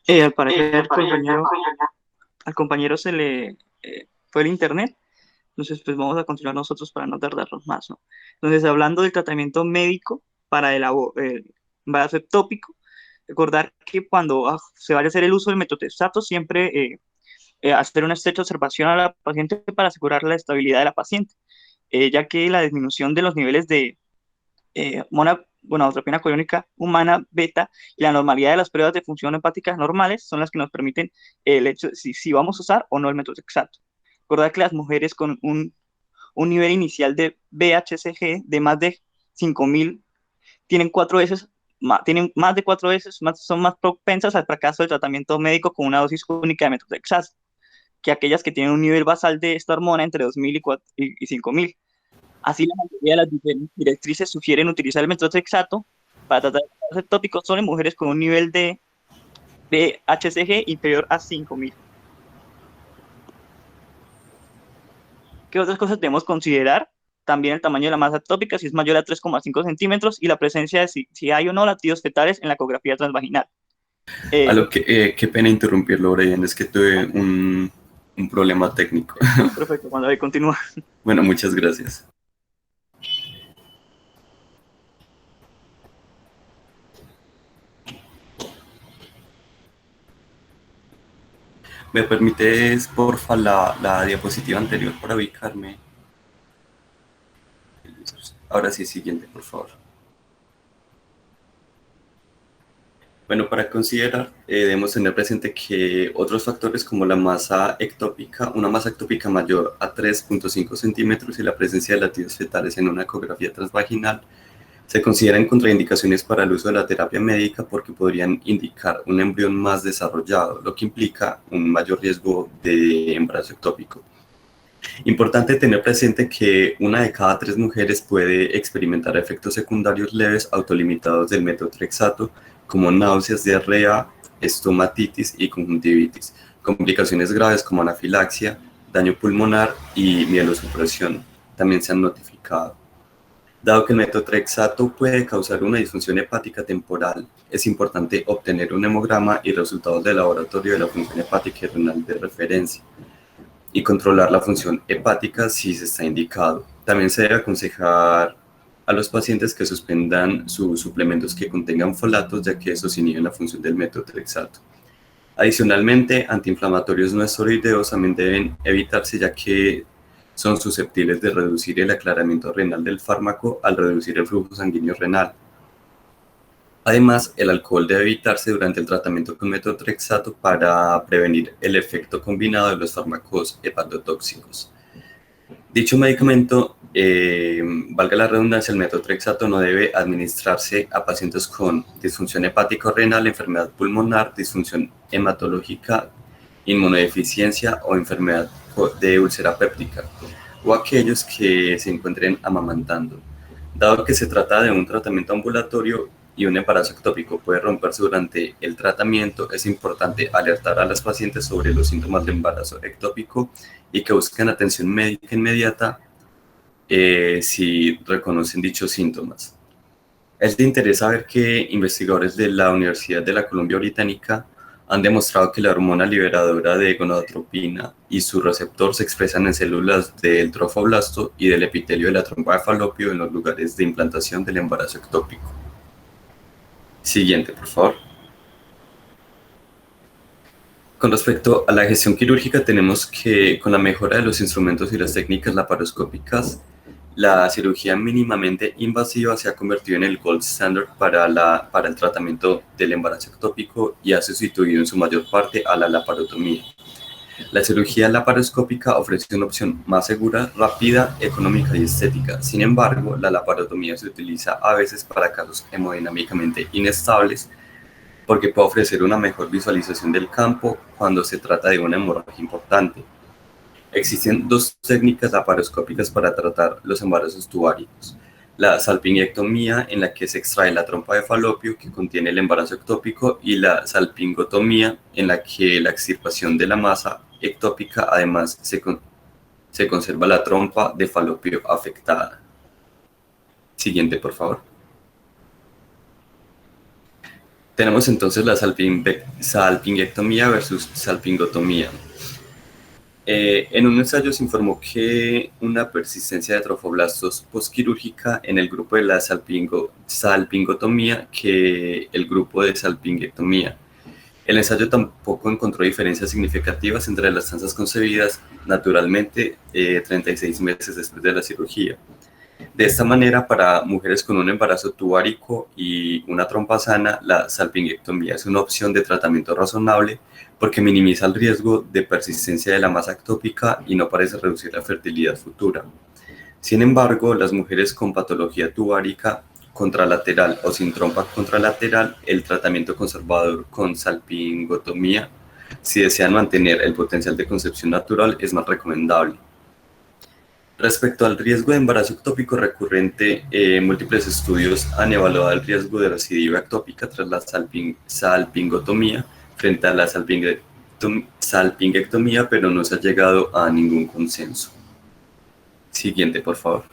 Al parecer al compañero se le fue el internet, entonces pues vamos a continuar nosotros para no tardarnos más, ¿no? Entonces, hablando del tratamiento médico para el embarazo ectópico, recordar que cuando se vaya a hacer el uso del metotrexato, siempre hacer una estrecha observación a la paciente para asegurar la estabilidad de la paciente, ya que la disminución de los niveles de gonadotropina coriónica humana beta y la normalidad de las pruebas de función hepáticas normales son las que nos permiten el hecho de si vamos a usar o no el metotrexato. Recordar que las mujeres con un nivel inicial de BHCG de más de 5.000 tienen tienen más de 4 veces, son más propensas al fracaso del tratamiento médico con una dosis única de metotrexato que aquellas que tienen un nivel basal de esta hormona entre 2.000 y 5.000. Así, la mayoría de las directrices sugieren utilizar el metotrexato para tratar de embarazo ectópico solo en mujeres con un nivel de HCG inferior a 5.000. ¿Qué otras cosas debemos considerar? También el tamaño de la masa ectópica, si es mayor a 3,5 centímetros, y la presencia de si hay o no latidos fetales en la ecografía transvaginal. Qué pena interrumpirlo, Brian, es que tuve un problema técnico. Perfecto, cuando ahí continúa. Bueno, muchas gracias. ¿Me permites, porfa, la diapositiva anterior para ubicarme? Ahora sí, siguiente, por favor. Bueno, para considerar, debemos tener presente que otros factores como la masa ectópica, una masa ectópica mayor a 3,5 centímetros y la presencia de latidos fetales en una ecografía transvaginal se consideran contraindicaciones para el uso de la terapia médica porque podrían indicar un embrión más desarrollado, lo que implica un mayor riesgo de embarazo ectópico. Importante tener presente que 1 de cada 3 mujeres puede experimentar efectos secundarios leves autolimitados del metotrexato, como náuseas, diarrea estomatitis y conjuntivitis. Complicaciones graves como anafilaxia, daño pulmonar y mielosupresión también se han notificado. Dado que el metotrexato puede causar una disfunción hepática temporal, es importante obtener un hemograma y resultados de laboratorio de la función hepática y renal de referencia y controlar la función hepática si se está indicado. También se debe aconsejar a los pacientes que suspendan sus suplementos que contengan folatos, ya que esos inhiben la función del metotrexato. Adicionalmente, antiinflamatorios no esteroideos también deben evitarse, ya que son susceptibles de reducir el aclaramiento renal del fármaco al reducir el flujo sanguíneo renal. Además, el alcohol debe evitarse durante el tratamiento con metotrexato para prevenir el efecto combinado de los fármacos hepatotóxicos. Dicho medicamento, valga la redundancia, el metotrexato no debe administrarse a pacientes con disfunción hepática o renal, enfermedad pulmonar, disfunción hematológica, inmunodeficiencia o enfermedad de úlcera péptica, o aquellos que se encuentren amamantando. Dado que se trata de un tratamiento ambulatorio y un embarazo ectópico puede romperse durante el tratamiento, es importante alertar a las pacientes sobre los síntomas de embarazo ectópico y que busquen atención médica inmediata si reconocen dichos síntomas. Es de interés saber que investigadores de la Universidad de la Columbia Británica han demostrado que la hormona liberadora de gonadotropina y su receptor se expresan en células del trofoblasto y del epitelio de la trompa de falopio en los lugares de implantación del embarazo ectópico. Siguiente, por favor. Con respecto a la gestión quirúrgica, tenemos que con la mejora de los instrumentos y las técnicas laparoscópicas, la cirugía mínimamente invasiva se ha convertido en el gold standard para el tratamiento del embarazo ectópico y ha sustituido en su mayor parte a la laparotomía. La cirugía laparoscópica ofrece una opción más segura, rápida, económica y estética. Sin embargo, la laparotomía se utiliza a veces para casos hemodinámicamente inestables porque puede ofrecer una mejor visualización del campo cuando se trata de una hemorragia importante. Existen dos técnicas laparoscópicas para tratar los embarazos tubáricos. La salpingectomía, en la que se extrae la trompa de falopio que contiene el embarazo ectópico, y la salpingotomía, en la que la extirpación de la masa ectópica, además se conserva la trompa de falopio afectada. Siguiente, por favor. Tenemos entonces la salpingectomía versus salpingotomía. En un ensayo se informó que una persistencia de trofoblastos postquirúrgica en el grupo de la salpingotomía que el grupo de salpingectomía. El ensayo tampoco encontró diferencias significativas entre las estancias concebidas naturalmente 36 meses después de la cirugía. De esta manera, para mujeres con un embarazo tubárico y una trompa sana, la salpingectomía es una opción de tratamiento razonable porque minimiza el riesgo de persistencia de la masa ectópica y no parece reducir la fertilidad futura. Sin embargo, las mujeres con patología tubárica contralateral o sin trompa contralateral, el tratamiento conservador con salpingotomía, si desean mantener el potencial de concepción natural, es más recomendable. Respecto al riesgo de embarazo ectópico recurrente, múltiples estudios han evaluado el riesgo de recidiva ectópica tras la salpingotomía frente a la salpingectomía, pero no se ha llegado a ningún consenso. Siguiente, por favor.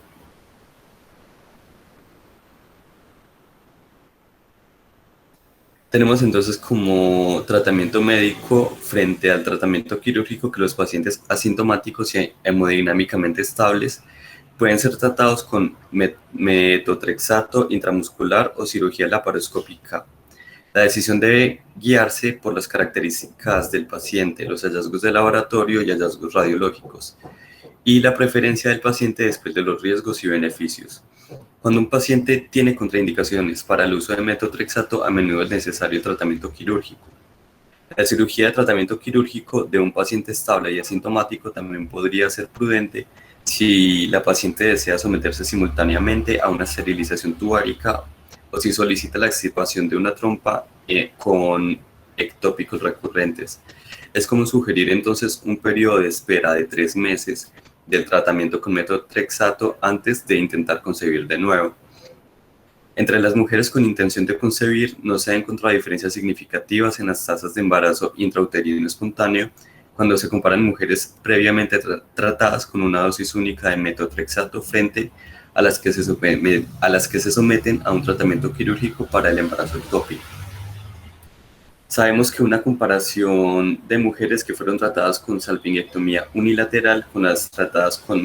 Tenemos entonces como tratamiento médico frente al tratamiento quirúrgico que los pacientes asintomáticos y hemodinámicamente estables pueden ser tratados con metotrexato intramuscular o cirugía laparoscópica. La decisión debe guiarse por las características del paciente, los hallazgos de laboratorio y hallazgos radiológicos, y la preferencia del paciente después de los riesgos y beneficios. Cuando un paciente tiene contraindicaciones para el uso de metotrexato, a menudo es necesario el tratamiento quirúrgico. La cirugía de tratamiento quirúrgico de un paciente estable y asintomático también podría ser prudente si la paciente desea someterse simultáneamente a una esterilización tubárica o si solicita la extirpación de una trompa con ectópicos recurrentes. Es común sugerir entonces un periodo de espera de 3 meses del tratamiento con metotrexato antes de intentar concebir de nuevo. Entre las mujeres con intención de concebir no se han encontrado diferencias significativas en las tasas de embarazo intrauterino espontáneo cuando se comparan mujeres previamente tratadas con una dosis única de metotrexato frente a las que se someten a un tratamiento quirúrgico para el embarazo ectópico. Sabemos que una comparación de mujeres que fueron tratadas con salpingectomía unilateral con las tratadas con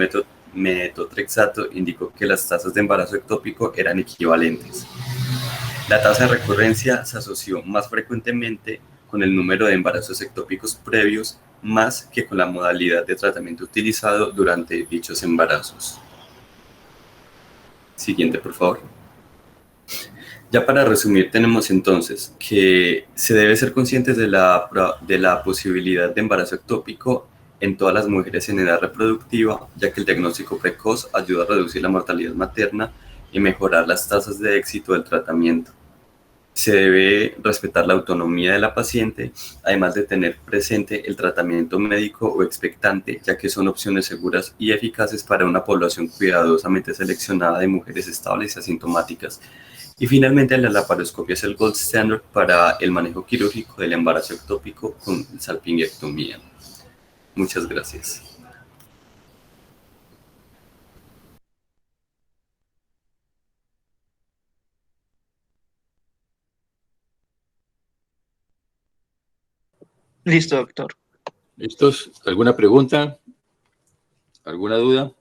metotrexato indicó que las tasas de embarazo ectópico eran equivalentes. La tasa de recurrencia se asoció más frecuentemente con el número de embarazos ectópicos previos más que con la modalidad de tratamiento utilizado durante dichos embarazos. Siguiente, por favor. Ya para resumir, tenemos entonces que se debe ser conscientes de la posibilidad de embarazo ectópico en todas las mujeres en edad reproductiva, ya que el diagnóstico precoz ayuda a reducir la mortalidad materna y mejorar las tasas de éxito del tratamiento. Se debe respetar la autonomía de la paciente, además de tener presente el tratamiento médico o expectante, ya que son opciones seguras y eficaces para una población cuidadosamente seleccionada de mujeres estables y asintomáticas. Y finalmente, la laparoscopia es el gold standard para el manejo quirúrgico del embarazo ectópico con salpingectomía. Muchas gracias. Listo, doctor. ¿Listos? ¿Alguna pregunta? ¿Alguna duda?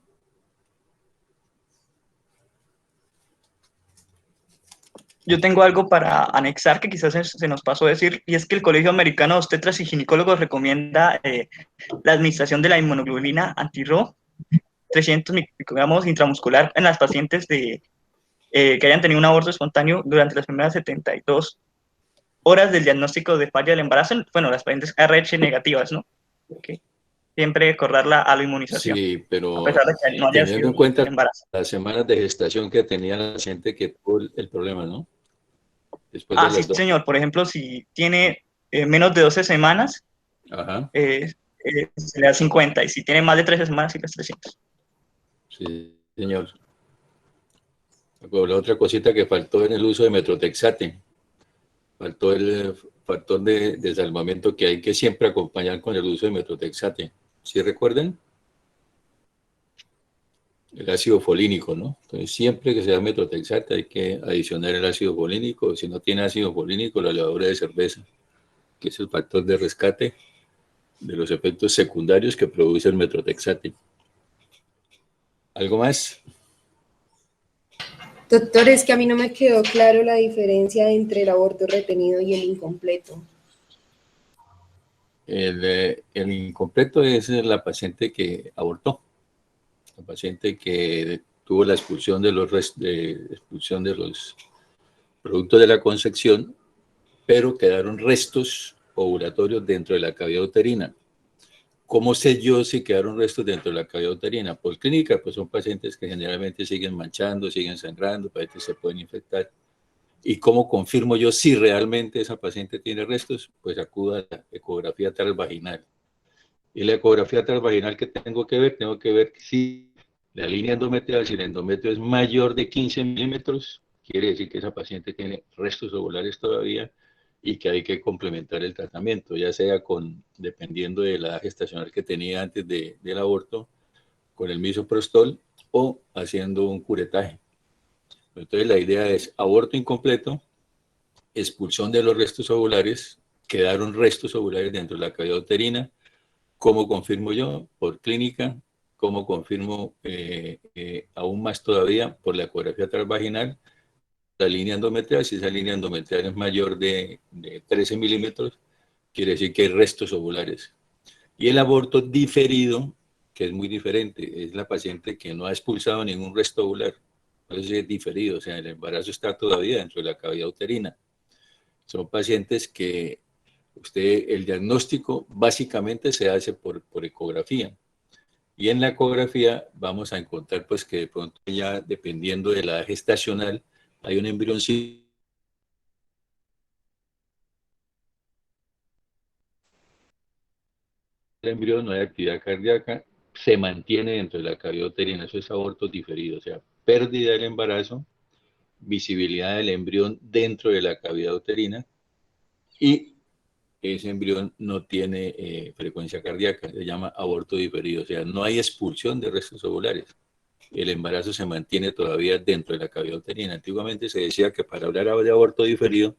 Yo tengo algo para anexar que quizás se nos pasó a decir, y es que el Colegio Americano de Obstetras y Ginecólogos recomienda la administración de la inmunoglobulina anti-Ro 300 microgramos intramuscular en las pacientes que hayan tenido un aborto espontáneo durante las primeras 72 horas del diagnóstico de falla del embarazo. Bueno, las pacientes RH negativas, ¿no? Okay. Siempre correrla a la inmunización. Sí, A pero pesar de que no haya teniendo sido en cuenta embarazo. las semanas de gestación que tenía la paciente que tuvo el problema, ¿no? Después de Sí, las dos. señor. Por ejemplo, si tiene menos de 12 semanas, Ajá. se le da 50. Y si tiene más de 13 semanas, sí, las 300. Sí, señor. La otra cosita que faltó en el uso de metrotexate. Faltó el factor de salvamento que hay que siempre acompañar con el uso de metrotexate. ¿Sí recuerden? El ácido folínico, ¿no? Entonces, siempre que se da metrotexate hay que adicionar el ácido folínico. Si no tiene ácido folínico, la levadura de cerveza, que es el factor de rescate de los efectos secundarios que produce el metrotexate. ¿Algo más? Doctor, es que a mí no me quedó claro la diferencia entre el aborto retenido y el incompleto. El incompleto es la paciente que abortó, la paciente que tuvo la expulsión de los productos de la concepción, pero quedaron restos ovulatorios dentro de la cavidad uterina. ¿Cómo sé yo si quedaron restos dentro de la cavidad uterina? Por clínica, pues son pacientes que generalmente siguen manchando, siguen sangrando, pacientes se pueden infectar. ¿Y cómo confirmo yo si realmente esa paciente tiene restos? Pues acudo a la ecografía transvaginal. Y la ecografía transvaginal que tengo que ver si la línea endometrial, si el endometrio es mayor de 15 milímetros, quiere decir que esa paciente tiene restos ovulares todavía y que hay que complementar el tratamiento, ya sea dependiendo de la edad gestacional que tenía antes del aborto, con el misoprostol o haciendo un curetaje. Entonces la idea es aborto incompleto, expulsión de los restos ovulares, quedaron restos ovulares dentro de la cavidad uterina. ¿Cómo confirmo yo? Por clínica. ¿Cómo confirmo aún más todavía? Por la ecografía transvaginal. La línea endometrial, si esa línea endometrial es mayor de 13 milímetros, quiere decir que hay restos ovulares. Y el aborto diferido, que es muy diferente, es la paciente que no ha expulsado ningún resto ovular. Entonces es diferido, o sea, el embarazo está todavía dentro de la cavidad uterina. Son pacientes que el diagnóstico básicamente se hace por ecografía. Y en la ecografía vamos a encontrar pues que de pronto ya dependiendo de la edad gestacional hay un embrioncito. El embrión no hay actividad cardíaca, se mantiene dentro de la cavidad uterina. Eso es aborto diferido, o sea, pérdida del embarazo visibilidad del embrión dentro de la cavidad uterina y ese embrión no tiene frecuencia cardíaca, se llama aborto diferido, o sea, no hay expulsión de restos ovulares. El embarazo se mantiene todavía dentro de la cavidad uterina. Antiguamente se decía que para hablar de aborto diferido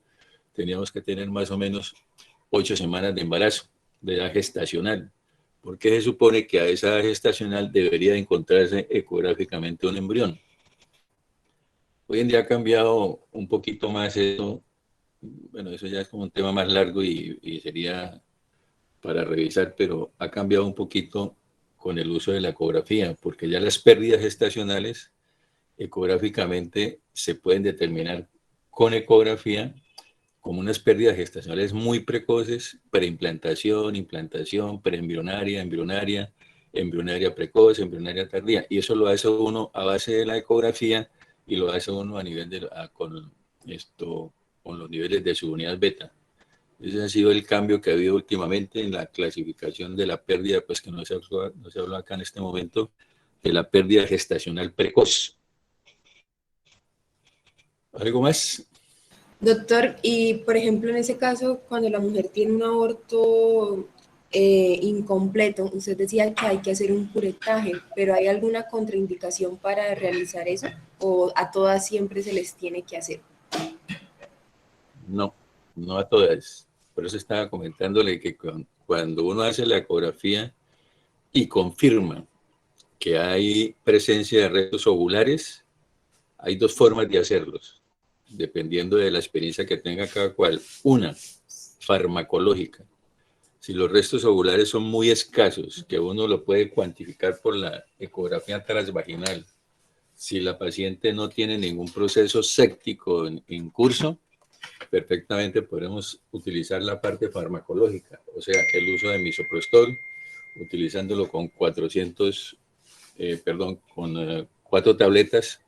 teníamos que tener más o menos 8 semanas de embarazo, de edad gestacional, porque se supone que a esa edad gestacional debería encontrarse ecográficamente un embrión. Hoy en día ha cambiado un poquito más eso. Bueno, eso ya es como un tema más largo y sería para revisar, pero ha cambiado un poquito con el uso de la ecografía, porque ya las pérdidas gestacionales ecográficamente se pueden determinar con ecografía como unas pérdidas gestacionales muy precoces, preimplantación, implantación, preembrionaria, embrionaria, embrionaria precoz, embrionaria tardía. Y eso lo hace uno a base de la ecografía y lo hace uno a nivel de, con los niveles de subunidad beta. Ese ha sido el cambio que ha habido últimamente en la clasificación de la pérdida, pues que no se habla acá en este momento, de la pérdida gestacional precoz. ¿Algo más? Doctor, y por ejemplo, en ese caso, cuando la mujer tiene un aborto incompleto, usted decía que hay que hacer un curetaje, pero ¿hay alguna contraindicación para realizar eso? ¿O a todas siempre se les tiene que hacer? No, no a todas. Por eso estaba comentándole que cuando uno hace la ecografía y confirma que hay presencia de restos ovulares, hay dos formas de hacerlos, dependiendo de la experiencia que tenga cada cual. Una, farmacológica. Si los restos ovulares son muy escasos, que uno lo puede cuantificar por la ecografía transvaginal, si la paciente no tiene ningún proceso séptico en curso, perfectamente podemos utilizar la parte farmacológica, o sea, el uso de misoprostol, utilizándolo con 4 tabletas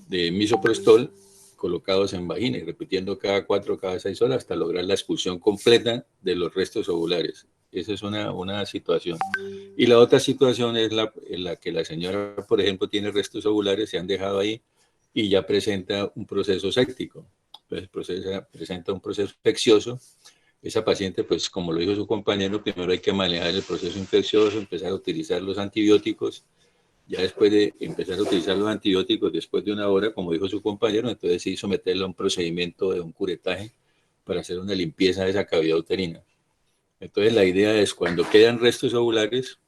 de misoprostol colocados en vagina y repitiendo cada 4 o cada 6 horas hasta lograr la expulsión completa de los restos ovulares. Esa es una situación. Y la otra situación es en la que la señora, por ejemplo, tiene restos ovulares, se han dejado ahí y ya presenta un proceso séptico. Entonces presenta un proceso infeccioso. Esa paciente, pues como lo dijo su compañero, primero hay que manejar el proceso infeccioso, empezar a utilizar los antibióticos. Ya después de empezar a utilizar los antibióticos, después de 1 hora, como dijo su compañero, entonces sí someterlo a un procedimiento de un curetaje para hacer una limpieza de esa cavidad uterina. Entonces la idea es cuando quedan restos ovulares,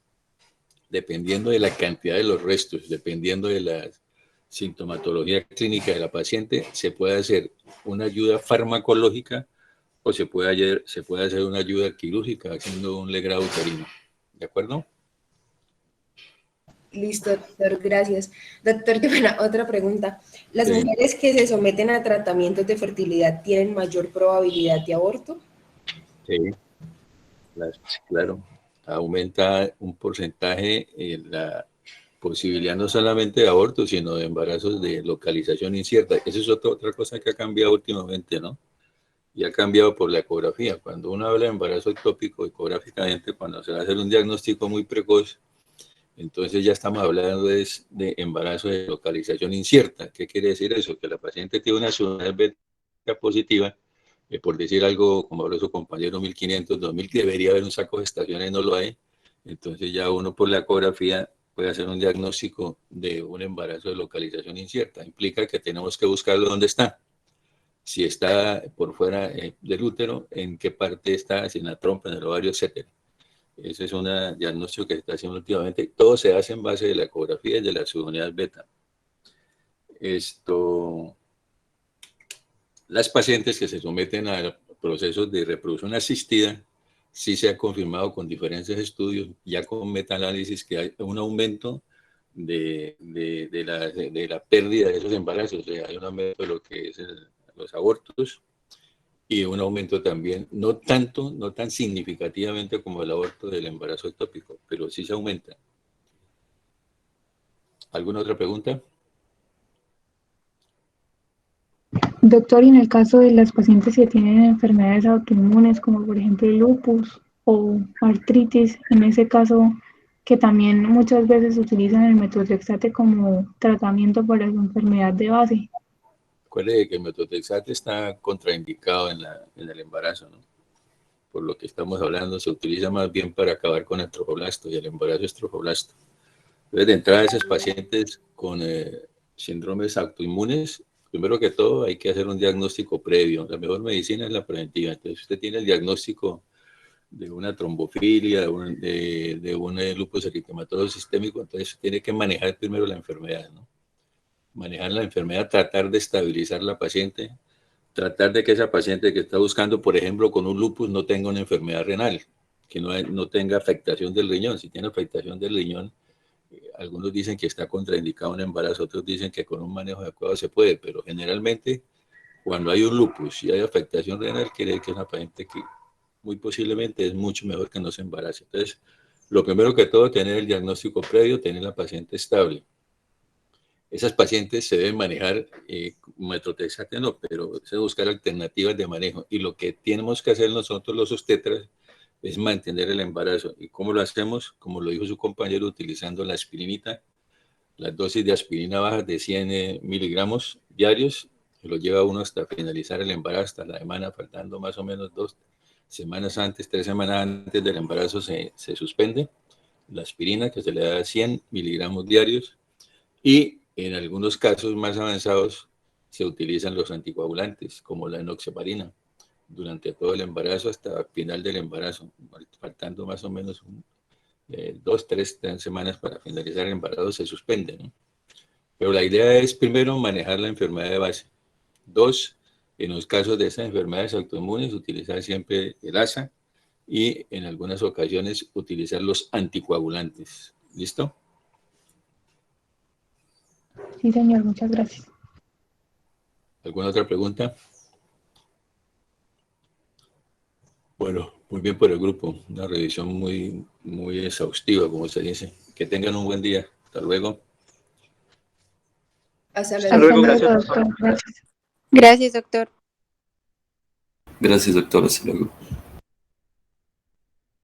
dependiendo de la cantidad de los restos, dependiendo de la sintomatología clínica de la paciente, se puede hacer una ayuda farmacológica o se puede hacer una ayuda quirúrgica haciendo un legrado uterino. ¿De acuerdo? Listo, doctor, gracias. Doctor, qué pena, otra pregunta. ¿Las Sí. mujeres que se someten a tratamientos de fertilidad tienen mayor probabilidad de aborto? Sí, claro. Aumenta un porcentaje la posibilidad no solamente de aborto, sino de embarazos de localización incierta. Esa es otra cosa que ha cambiado últimamente, ¿no? Y ha cambiado por la ecografía. Cuando uno habla de embarazo ectópico, ecográficamente, cuando se va a hacer un diagnóstico muy precoz, entonces ya estamos hablando de embarazo de localización incierta. ¿Qué quiere decir eso? Que la paciente tiene una señal beta positiva, por decir algo, como habló su compañero, 1500, 2000, debería haber un saco de gestaciones, no lo hay. Entonces ya uno por la ecografía puede hacer un diagnóstico de un embarazo de localización incierta. Implica que tenemos que buscarlo dónde está. Si está por fuera del útero, en qué parte está, si en la trompa, en el ovario, etcétera. Ese es un diagnóstico que se está haciendo últimamente. Todo se hace en base de la ecografía y de la subunidad beta. Las pacientes que se someten a procesos de reproducción asistida, sí se ha confirmado con diferentes estudios, ya con metaanálisis, que hay un aumento de la pérdida de esos embarazos. O sea, hay un aumento de lo que es los abortos y un aumento también, no tan significativamente como el aborto del embarazo ectópico, pero sí se aumenta. ¿Alguna otra pregunta? Doctor, y en el caso de las pacientes que tienen enfermedades autoinmunes, como por ejemplo el lupus o artritis, en ese caso que también muchas veces utilizan el metotrexate como tratamiento para su enfermedad de base. Recuerde que el metotrexato está contraindicado en el embarazo, ¿no? Por lo que estamos hablando, se utiliza más bien para acabar con el trofoblasto, y el embarazo es trofoblasto. Entonces, de entrada, esos pacientes con síndromes autoinmunes, primero que todo hay que hacer un diagnóstico previo. La mejor medicina es la preventiva. Entonces, usted tiene el diagnóstico de una trombofilia, de un lupus eritematoso sistémico, entonces tiene que manejar primero la enfermedad, ¿no? Manejar la enfermedad, tratar de estabilizar la paciente, tratar de que esa paciente que está buscando, por ejemplo, con un lupus, no tenga una enfermedad renal, que no tenga afectación del riñón. Si tiene afectación del riñón, algunos dicen que está contraindicado un embarazo, otros dicen que con un manejo adecuado se puede, pero generalmente cuando hay un lupus y hay afectación renal, quiere decir que es una paciente que muy posiblemente es mucho mejor que no se embarace. Entonces, lo primero que todo, tener el diagnóstico previo, tener la paciente estable. Esas pacientes se deben manejar metotrexato, no, pero se debe buscar alternativas de manejo. Y lo que tenemos que hacer nosotros los obstetras es mantener el embarazo. ¿Y cómo lo hacemos? Como lo dijo su compañero, utilizando la aspirinita, las dosis de aspirina bajas de 100 miligramos diarios, que lo lleva uno hasta finalizar el embarazo, hasta la semana, faltando más o menos 2 semanas antes, 3 semanas antes del embarazo se suspende la aspirina, que se le da 100 miligramos diarios, y en algunos casos más avanzados se utilizan los anticoagulantes, como la enoxaparina, durante todo el embarazo hasta el final del embarazo, faltando más o menos 2, 3 semanas para finalizar el embarazo, se suspende, ¿no? Pero la idea es, primero, manejar la enfermedad de base. 2, en los casos de esas enfermedades autoinmunes, utilizar siempre el ASA, y en algunas ocasiones utilizar los anticoagulantes. ¿Listo? Sí, señor, muchas gracias. ¿Alguna otra pregunta? Bueno, muy bien por el grupo. Una revisión muy, muy exhaustiva, como se dice. Que tengan un buen día. Hasta luego. Hasta Hasta luego. luego, Hasta gracias, luego, doctor. doctor. Gracias. Gracias, doctor. Gracias, doctor. Hasta luego.